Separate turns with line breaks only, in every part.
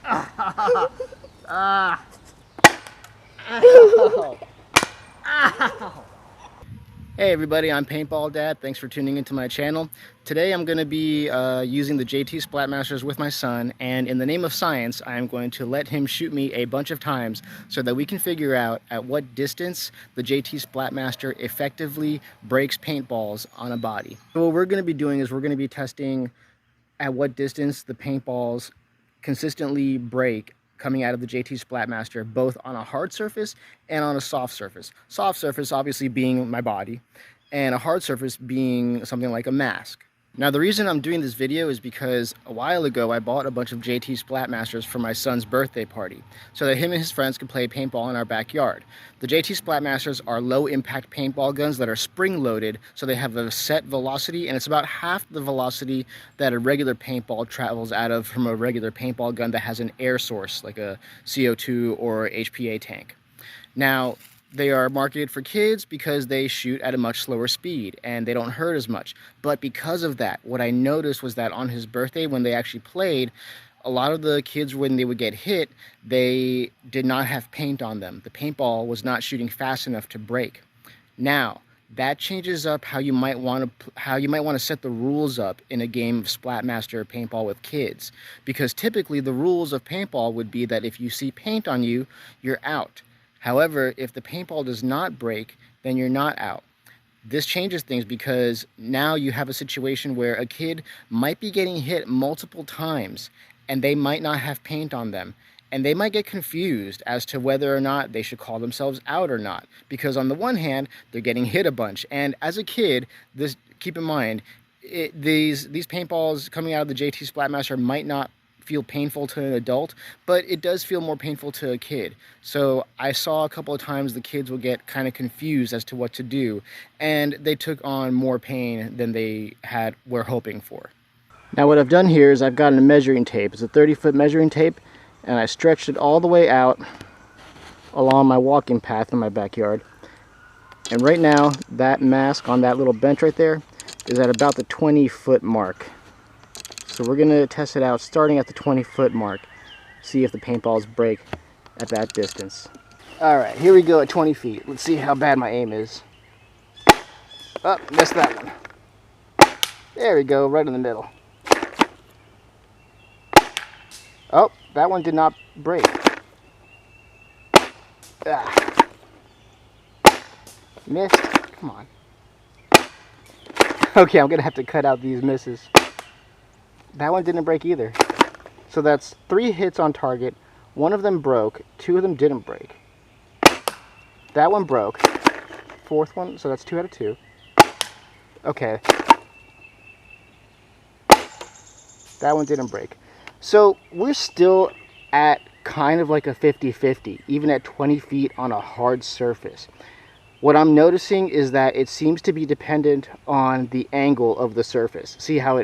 Ah. Ow. Ow. Hey everybody, I'm Paintball Dad. Thanks for tuning into my channel. Today I'm going to be using the JT Splatmasters with my son, and in the name of science, I am going to let him shoot me a bunch of times so that we can figure out at what distance the JT Splatmaster effectively breaks paintballs on a body. So what we're going to be doing is we're going to be testing at what distance the paintballs consistently break coming out of the JT Splatmaster, both on a hard surface and on a soft surface. Soft surface obviously being my body, and a hard surface being something like a mask. Now the reason I'm doing this video is because a while ago I bought a bunch of JT Splatmasters for my son's birthday party so that him and his friends could play paintball in our backyard. The JT Splatmasters are low impact paintball guns that are spring loaded, so they have a set velocity, and it's about half the velocity that a regular paintball travels out of from a regular paintball gun that has an air source like a CO2 or HPA tank. Now, they are marketed for kids because they shoot at a much slower speed and they don't hurt as much. But because of that, what I noticed was that on his birthday, when they actually played, a lot of the kids, when they would get hit, they did not have paint on them. The paintball was not shooting fast enough to break. Now, that changes up how you might want to set the rules up in a game of Splatmaster paintball with kids. Because typically the rules of paintball would be that if you see paint on you, you're out. However, if the paintball does not break, then you're not out. This changes things because now you have a situation where a kid might be getting hit multiple times and they might not have paint on them. And they might get confused as to whether or not they should call themselves out or not. Because on the one hand, they're getting hit a bunch. And as a kid, keep in mind, these paintballs coming out of the JT Splatmaster might not feel painful to an adult, but it does feel more painful to a kid. So I saw a couple of times the kids will get kind of confused as to what to do, and they took on more pain than they were hoping for. Now what I've done here is I've gotten a measuring tape. It's a 30-foot measuring tape, and I stretched it all the way out along my walking path in my backyard. And right now, that mask on that little bench right there is at about the 20-foot mark. So we're going to test it out starting at the 20-foot mark, see if the paintballs break at that distance. Alright, here we go at 20 feet. Let's see how bad my aim is. Oh, missed that one. There we go, right in the middle. Oh, that one did not break. Ah. Missed. Come on. Okay, I'm going to have to cut out these misses. That one didn't break either. So that's 3 hits on target. 1 of them broke. 2 of them didn't break. That one broke. 4th one, so that's 2 out of 2. Okay. That one didn't break. So we're still at kind of like a 50-50, even at 20 feet on a hard surface. What I'm noticing is that it seems to be dependent on the angle of the surface. See how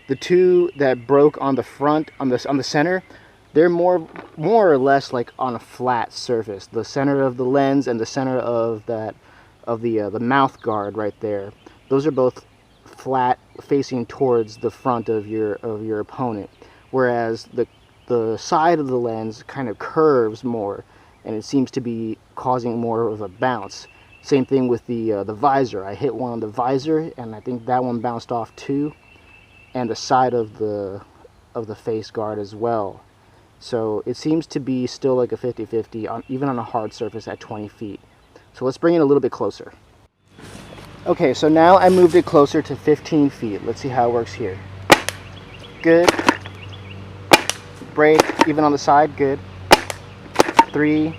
the 2 that broke on the front, on the center, they're more or less like on a flat surface. The center of the lens and the center of the mouth guard right there, those are both flat, facing towards the front of your opponent. Whereas the side of the lens kind of curves more, and it seems to be causing more of a bounce. Same thing with the visor. I hit one on the visor, and I think that one bounced off too. And the side of the face guard as well. So it seems to be still like a 50-50, even on a hard surface at 20 feet. So let's bring it a little bit closer. Okay, so now I moved it closer to 15 feet. Let's see how it works here. Good. Break, even on the side, good. 3.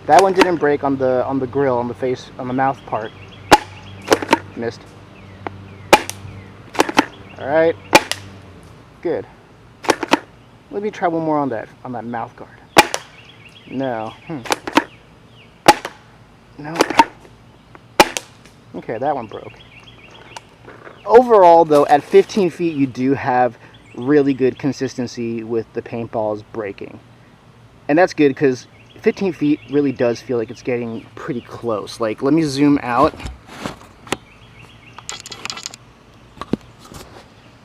That one didn't break on the grill, on the face, on the mouth part. Missed. Alright, good. Let me try one more on that mouth guard. No. No. Okay, that one broke. Overall, though, at 15 feet, you do have really good consistency with the paintballs breaking. And that's good because 15 feet really does feel like it's getting pretty close. Like, let me zoom out.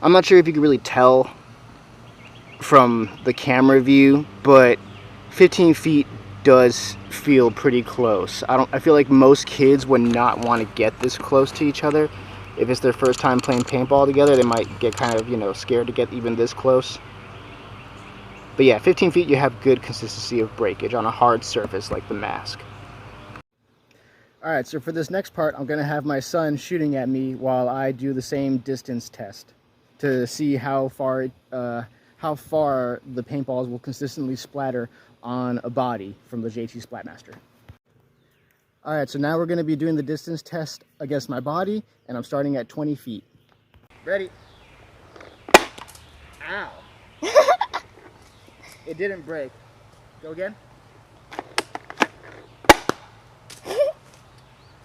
I'm not sure if you can really tell from the camera view, but 15 feet does feel pretty close. I feel like most kids would not want to get this close to each other. If it's their first time playing paintball together, they might get kind of, you know, scared to get even this close. But yeah, 15 feet you have good consistency of breakage on a hard surface like the mask. Alright, so for this next part, I'm going to have my son shooting at me while I do the same distance test to see how far the paintballs will consistently splatter on a body from the JT Splatmaster. Alright, so now we're going to be doing the distance test against my body, and I'm starting at 20 feet. Ready? Ow! It didn't break. Go again.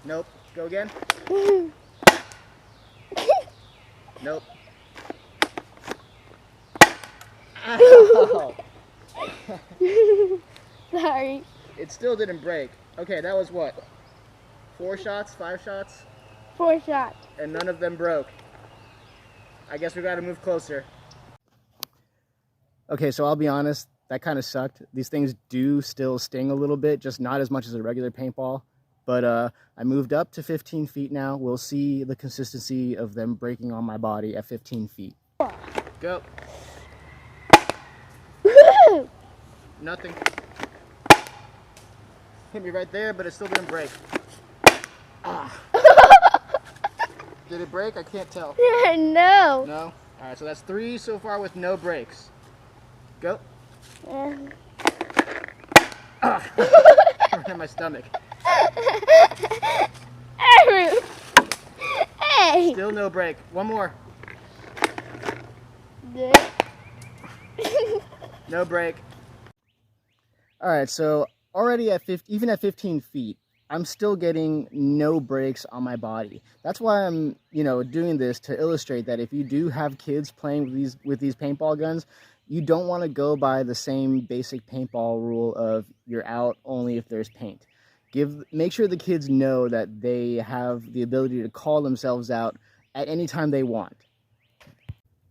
Nope. Go again. Nope. Ow!
Sorry.
It still didn't break. Okay, that was what? 4 shots? 5 shots?
4 shots.
And none of them broke. I guess we gotta move closer. Okay, so I'll be honest, that kind of sucked. These things do still sting a little bit, just not as much as a regular paintball. But I moved up to 15 feet now. We'll see the consistency of them breaking on my body at 15 feet. Go. Nothing. Hit me right there, but it still didn't break. Ah. Did it break? I can't tell.
No.
No? Alright, so that's 3 so far with no breaks. Go. Ah. Right in my stomach.
Hey.
Still no break. One more. No break. Alright, so already at even at 15 feet, I'm still getting no breaks on my body. That's why I'm, you know, doing this to illustrate that if you do have kids playing with these paintball guns, you don't want to go by the same basic paintball rule of you're out only if there's paint. Make sure the kids know that they have the ability to call themselves out at any time they want.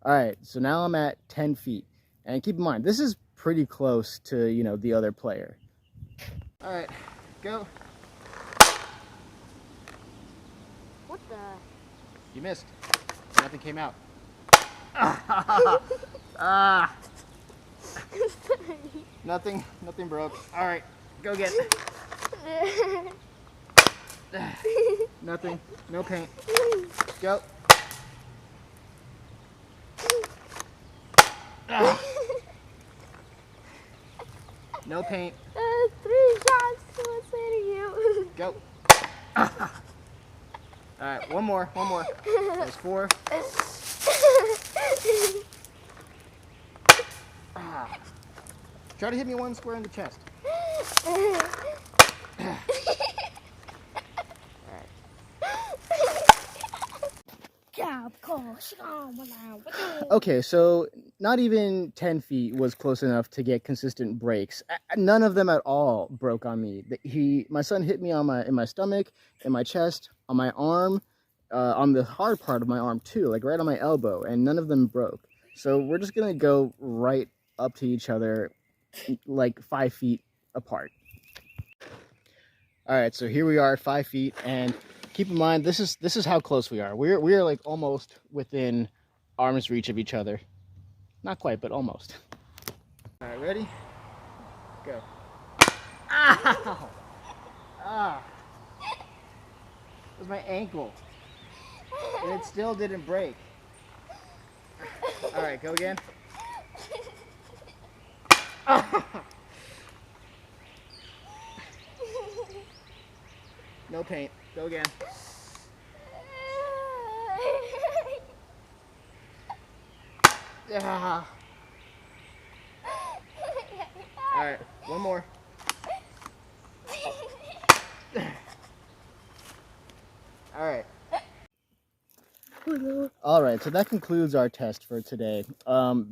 Alright, so now I'm at 10 feet. And keep in mind, this is pretty close to, you know, the other player. Alright, go.
What the?
You missed. Nothing came out. Ah. Nothing broke. Alright, go get it. Nothing. No paint. Go. No paint.
3 shots was hitting you.
Go. Alright, one more. There's 4. Ah. Try to hit me one square in the chest. Okay, so not even 10 feet was close enough to get consistent breaks. None of them at all broke on me. My son hit me in my stomach, in my chest, on my arm, on the hard part of my arm too, like right on my elbow, and none of them broke. So we're just gonna go right up to each other, like 5 feet apart. All right, so here we are at 5 feet, and keep in mind this is how close we are. We're like almost within arm's reach of each other. Not quite, but almost. All right, ready? Go. Ow! Ah! It was my ankle, and it still didn't break. All right, go again. No paint. Go again. Ah. All right, one more. All right. All right, so that concludes our test for today.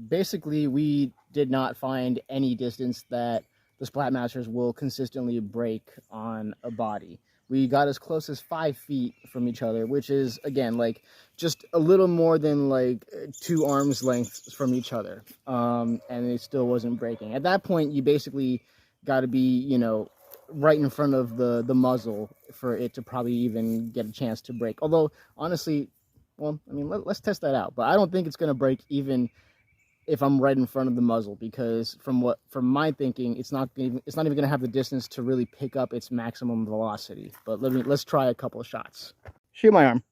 Basically, we did not find any distance that the Splatmasters will consistently break on a body. We got as close as 5 feet from each other, which is, again, like just a little more than like 2 arms lengths from each other. And it still wasn't breaking. At that point, you basically got to be, you know, right in front of the muzzle for it to probably even get a chance to break. Although, honestly, well, I mean, let's test that out. But I don't think it's going to break even if I'm right in front of the muzzle, because from my thinking, it's not even going to have the distance to really pick up its maximum velocity. But let's try a couple of shots. Shoot my arm.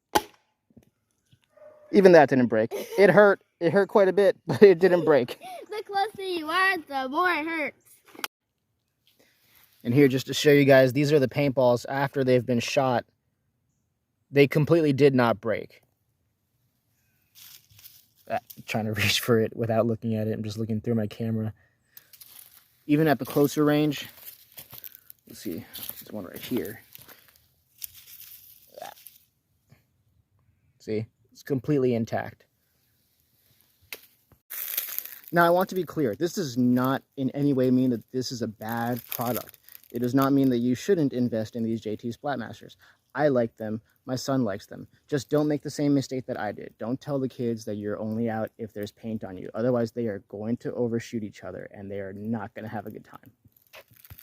Even that didn't break. It hurt. It hurt quite a bit, but it didn't break.
The closer you are, the more it hurts.
And here, just to show you guys, these are the paintballs after they've been shot. They completely did not break. Trying to reach for it without looking at it. I'm just looking through my camera. Even at the closer range, let's see, there's one right here. See, it's completely intact. Now, I want to be clear. This does not in any way mean that this is a bad product. It does not mean that you shouldn't invest in these JT Splatmasters. I like them. My son likes them. Just don't make the same mistake that I did. Don't tell the kids that you're only out if there's paint on you. Otherwise, they are going to overshoot each other, and they are not going to have a good time.